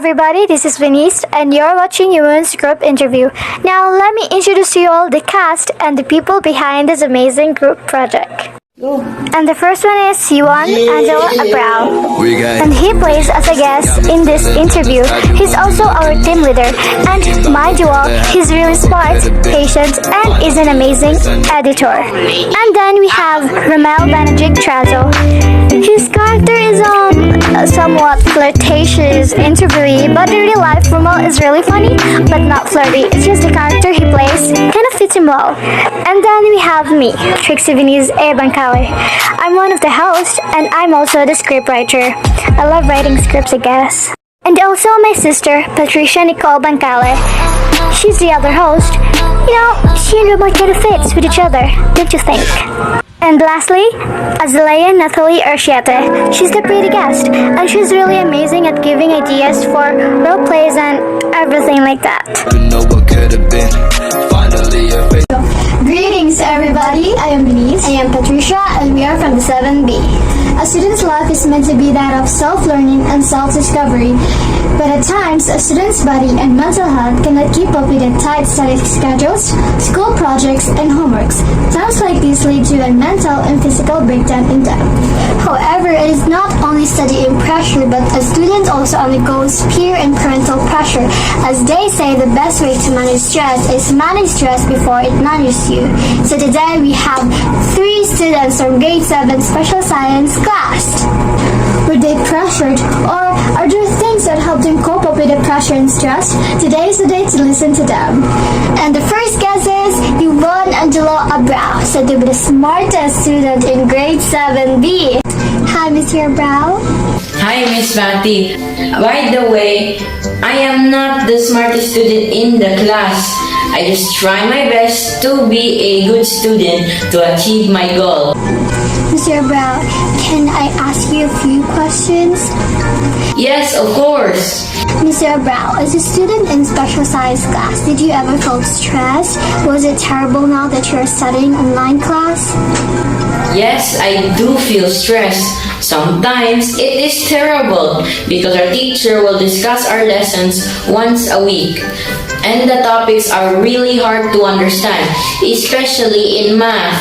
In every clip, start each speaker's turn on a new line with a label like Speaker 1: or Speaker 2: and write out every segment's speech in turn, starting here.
Speaker 1: everybody, this is Venice and you're watching Yuan's group interview. Now let me introduce to you all the cast and the people behind this amazing group project. And the first one is Yuan Angelo Abrao. And he plays as a guest in this interview. He's also our team leader. And mind you all, he's really smart, patient, and is an amazing editor. And then we have Romel Benedict Trazo. His character is somewhat flirtatious, interviewy, but in real life Romel is really funny, but not flirty. It's just the character he plays kind of fits him well. And then we have me, Trixie Venice Ebancale. I'm one of the hosts, and I'm also the scriptwriter. I love writing scripts, I guess. And also my sister, Patricia Nicole Bancale. She's the other host. You know, she and Romel kind of fits with each other, don't you think? And lastly, Azalea Nathalie Ursiete. She's the pretty guest, and she's really amazing at giving ideas for role plays and everything like that. Greetings everybody, I am Denise. I am Patricia, and we are from the 7B. A student's life is meant to be that of self-learning and self-discovery, but at times a student's body and mental health cannot keep up with the tight study schedules, school projects, and homeworks. Times like these lead to a mental and physical breakdown in them. However, it is not only studying pressure, but a student also undergoes peer and parental pressure. As they say, the best way to manage stress is manage stress before it manages you. So today we have 3 students from grade 7 special science class. Were they pressured, or are there things that help them cope up with the pressure and stress? Today is the day to listen to them. And the first guest is Yuan Angelo Abrao, said to be the smartest student in grade 7B. Hi, Mr. Abrao.
Speaker 2: Hi, Miss Patty. By the way, I am not the smartest student in the class. I just try my best to be a good student to achieve my goal.
Speaker 1: Mr. Abrao, can I ask you a few questions?
Speaker 2: Yes, of course.
Speaker 1: Mr. Abrao, as a student in special science class, did you ever feel stressed? Was it terrible now that you're studying online class?
Speaker 2: Yes, I do feel stressed. Sometimes it is terrible because our teacher will discuss our lessons once a week. And the topics are really hard to understand, especially in math.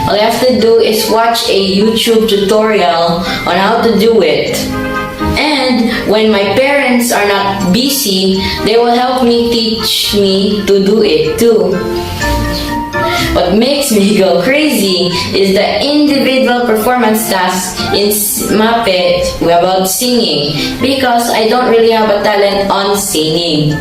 Speaker 2: All I have to do is watch a YouTube tutorial on how to do it. And when my parents are not busy, they will help me teach me to do it too. What makes me go crazy is the individual performance tasks in MAPE about singing, because I don't really have a talent on singing.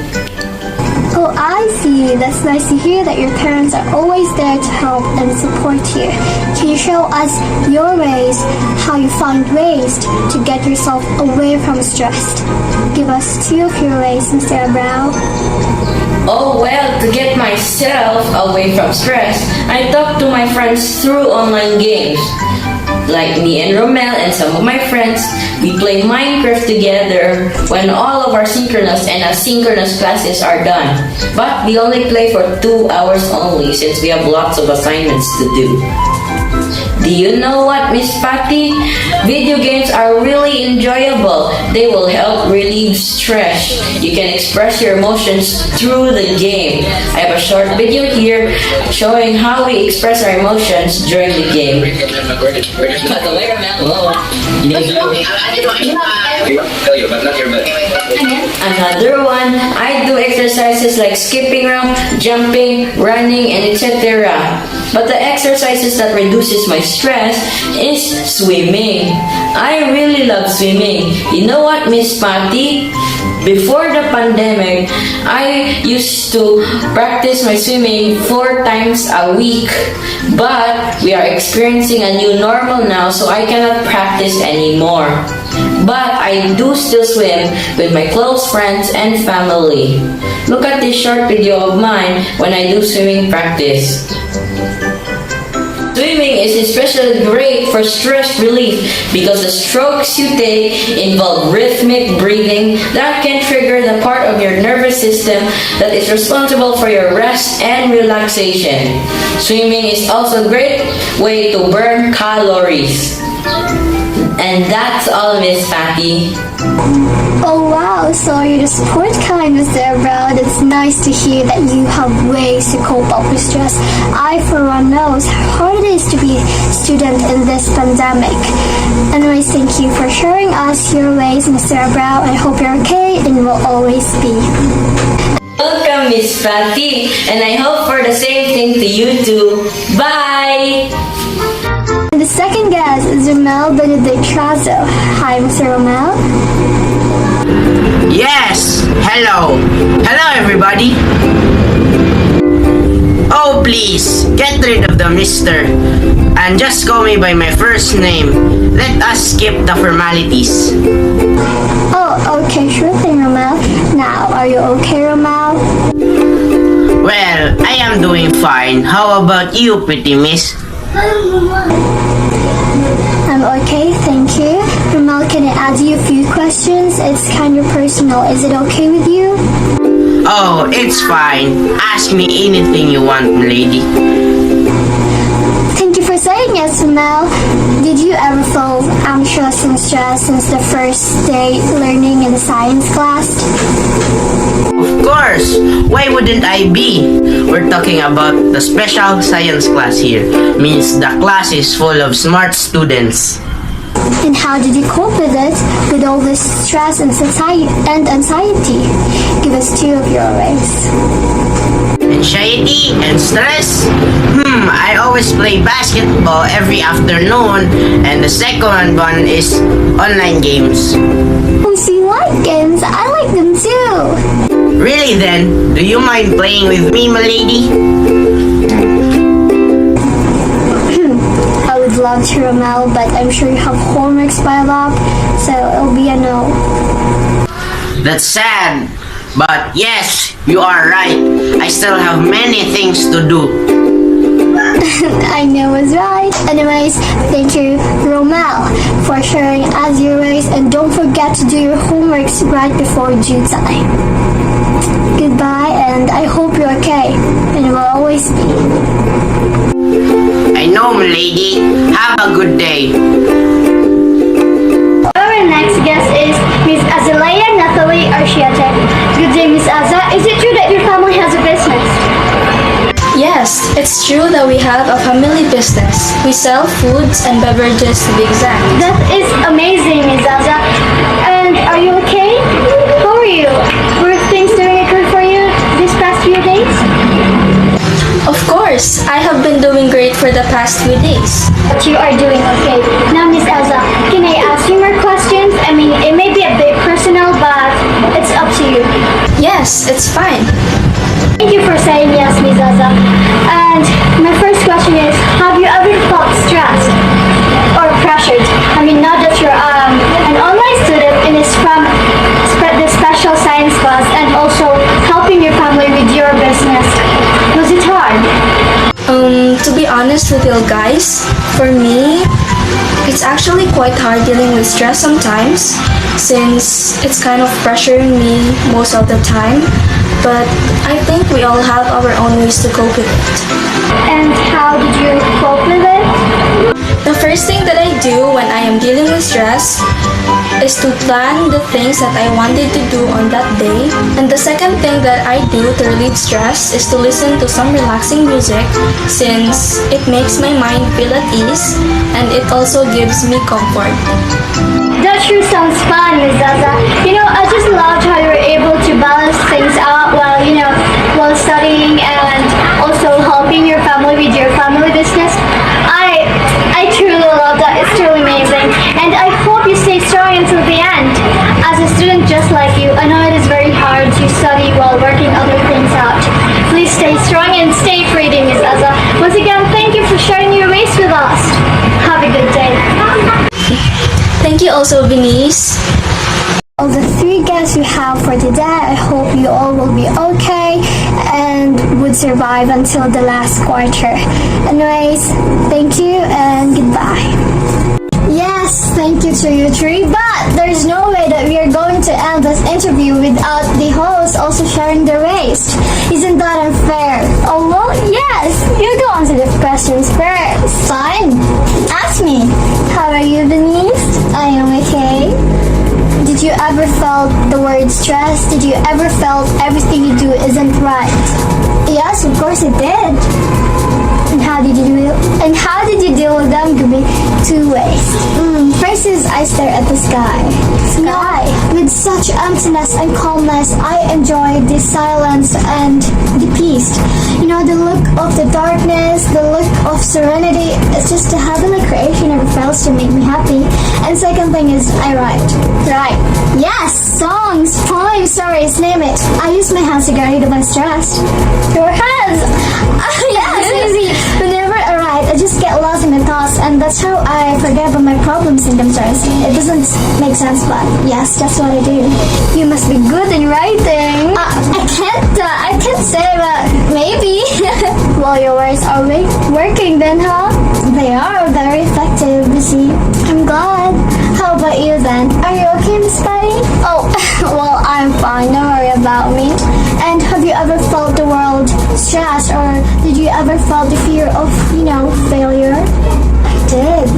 Speaker 1: Oh, I see. That's nice to hear that your parents are always there to help and support you. Can you show us your ways, how you find ways to get yourself away from stress? Give us 2 of your ways, Mr. Abrao.
Speaker 2: Oh well, to get myself away from stress, I talk to my friends through online games. Like me and Romel and some of my friends, we play Minecraft together when all of our synchronous and asynchronous classes are done. But we only play for 2 hours only since we have lots of assignments to do. Do you know what, Miss Patty? Video games are really enjoyable. They will help relieve stress. You can express your emotions through the game. I have a short video here showing how we express our emotions during the game. Another one, I do exercises like skipping rope, jumping, running, and etc. But the exercises that reduces my stress is swimming. I really love swimming. You know what, Miss Patty? Before the pandemic, I used to practice my swimming 4 times a week. But we are experiencing a new normal now, so I cannot practice anymore. But I do still swim with my close friends and family. Look at this short video of mine when I do swimming practice. Swimming is especially great for stress relief because the strokes you take involve rhythmic breathing that can trigger the part of your nervous system that is responsible for your rest and relaxation. Swimming is also a great way to burn calories. And that's all, Miss Patty.
Speaker 1: Oh wow, so you're the sport kind, Mr. Brown. It's nice to hear that you have ways to cope up with stress. I, for one, knows how hard it is to be a student in this pandemic. Anyways, thank you for sharing us your ways, Mr. Brown. I hope you're okay and will always be.
Speaker 2: Welcome, Miss Patty, and I hope for the same thing to you too. Bye!
Speaker 1: And the second guest is Romel Benedictrazo. Hi, Mr. Romel.
Speaker 3: Yes! Hello! Hello, everybody! Oh, please, get rid of the mister and just call me by my first name. Let us skip the formalities.
Speaker 1: Oh, okay, sure thing, Romel. Now, are you okay, Romel?
Speaker 3: Well, I am doing fine. How about you, pretty miss?
Speaker 1: I'm okay, thank you. Romel, can I ask you a few questions? It's kind of personal. Is it okay with you?
Speaker 3: Oh, it's fine. Ask me anything you want, lady.
Speaker 1: Thank you for saying yes, Romel. Did you ever feel anxious and stressed since the first day learning in the science class?
Speaker 3: Of course! Why wouldn't I be? We're talking about the special science class here. Means the class is full of smart students.
Speaker 1: And how did you cope with it, with all this stress and anxiety? Give us two of your ways.
Speaker 3: Anxiety and stress? I always play basketball every afternoon, and the second one is online games.
Speaker 1: Oh, so you like games? I like them too.
Speaker 3: Really then, do you mind playing with me, my lady?
Speaker 1: I would love to, Romel, but I'm sure you have homeworks piled up, so it'll be a no.
Speaker 3: That's sad. But yes, you are right. I still have many things to do.
Speaker 1: I know it's right. Anyways, thank you, Romel, for sharing as your ways, and don't forget to do your homeworks right before due time. Goodbye, and I hope you're okay, and will always be.
Speaker 3: I know, my lady. Have a good day.
Speaker 1: Our next guest is Miss Azalea Nathalie Archiate. Good day, Miss Aza. Is it true that your family has a business?
Speaker 4: Yes, it's true that we have a family business. We sell foods and beverages to be exact.
Speaker 1: That is amazing, Miss Aza. And are you okay? How are you? Were things doing good for you these past few days?
Speaker 4: Of course, I have been doing great for the past few days.
Speaker 1: But you are doing okay. Now, Miss Elsa, can I ask you more questions? I mean, it may be a bit personal, but it's up to you.
Speaker 4: Yes, it's fine.
Speaker 1: Thank you for saying yes, Miss Elsa. And my first question is, have you ever felt stressed or pressured? I mean, not that you're an online student and it's from the special science class and also helping your family with your business. Was it hard?
Speaker 4: To be honest with you guys, for me, it's actually quite hard dealing with stress sometimes since it's kind of pressuring me most of the time. But I think we all have our own ways to cope with it.
Speaker 1: And how did you cope with it?
Speaker 4: The first thing that I do when I am dealing with stress is to plan the things that I wanted to do on that day. And the second thing that I do to relieve stress is to listen to some relaxing music since it makes my mind feel at ease and it also gives me comfort.
Speaker 1: That sure sounds fun, Ms. Zaza. You know, I just loved how you were able to balance things out while studying and also helping your family with your family business. I truly love that. It's truly amazing. And I hope you stay strong until the end. As a student just like you, I know it is very hard to study while working other things out. Please stay strong and stay free, Ms. Zaza. Once again, thank you for sharing your ways with us. Have a good day.
Speaker 4: Thank you also, Venice.
Speaker 1: Of the three guests we have for today, I hope you all will be okay and would survive until the last quarter. Anyways, thank you and goodbye. Yes, thank thank you to you three, but there's no way that we are going to end this interview without the host also sharing their waste. Isn't that unfair? Oh, well, yes. You go on to the questions first. Fine. Ask me. How are you, Denise? I am okay. Did you ever felt the word stress? Did you ever felt everything you do isn't right? Yes, of course it did. And how did you deal with them? Could be two ways. First is I stare at the sky. With such emptiness and calmness, I enjoy the silence and the peace. You know, the look of the darkness, the look of serenity. It's just a heavenly creation never fails to make me happy. And second thing is I write. Right. Yes, songs, poems, stories, name it. I use my hands to get rid of my stress. Your hands! Yes, easy. Whenever I write, I just get lost in my thoughts, and that's how I forget about my problems and concerns. It doesn't make sense, but yes, that's what I do. You must be good in writing. I can't say, but maybe. Well, your words are working then, huh? They are very effective, you see. I'm glad. How about you then? Are you okay, Miss Patty? Oh, well, I'm fine. Don't worry about me. And have you ever felt the world stress, or did you ever felt the fear of, failure? I did.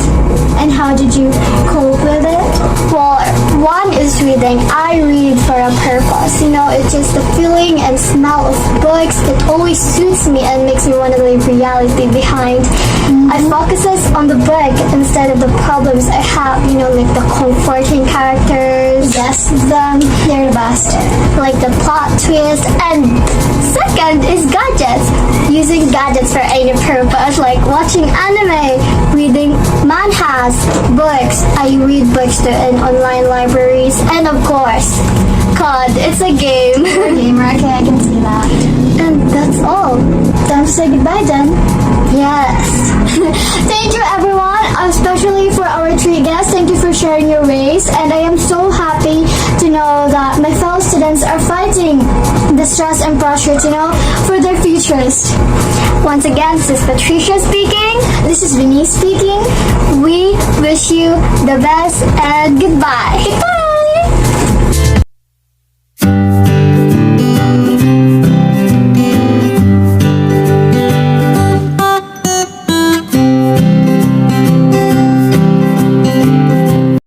Speaker 1: And how did you cope with it? Well, one is reading. I read for a purpose. It's just the feeling and smell of books that always suits me and makes me want to live reality behind. I focuses on the book instead of the problems I have, like the comforting characters. Yes, they're the best. Like the plot twist. And second is gadgets. Using gadgets for any purpose, like watching anime, reading manhwas, books. I read books too in online libraries. And of course, COD. It's a game. You're a gamer, okay, I can see that. And that's all. Time to say goodbye then. Yes. Thank you everyone, especially for our three guests. Thank you for sharing your ways, and I am so happy to know that my fellow students are fighting the stress and pressure, for their futures. Once again, this is Patricia speaking. This is Vinny speaking. We wish you the best and goodbye. Goodbye.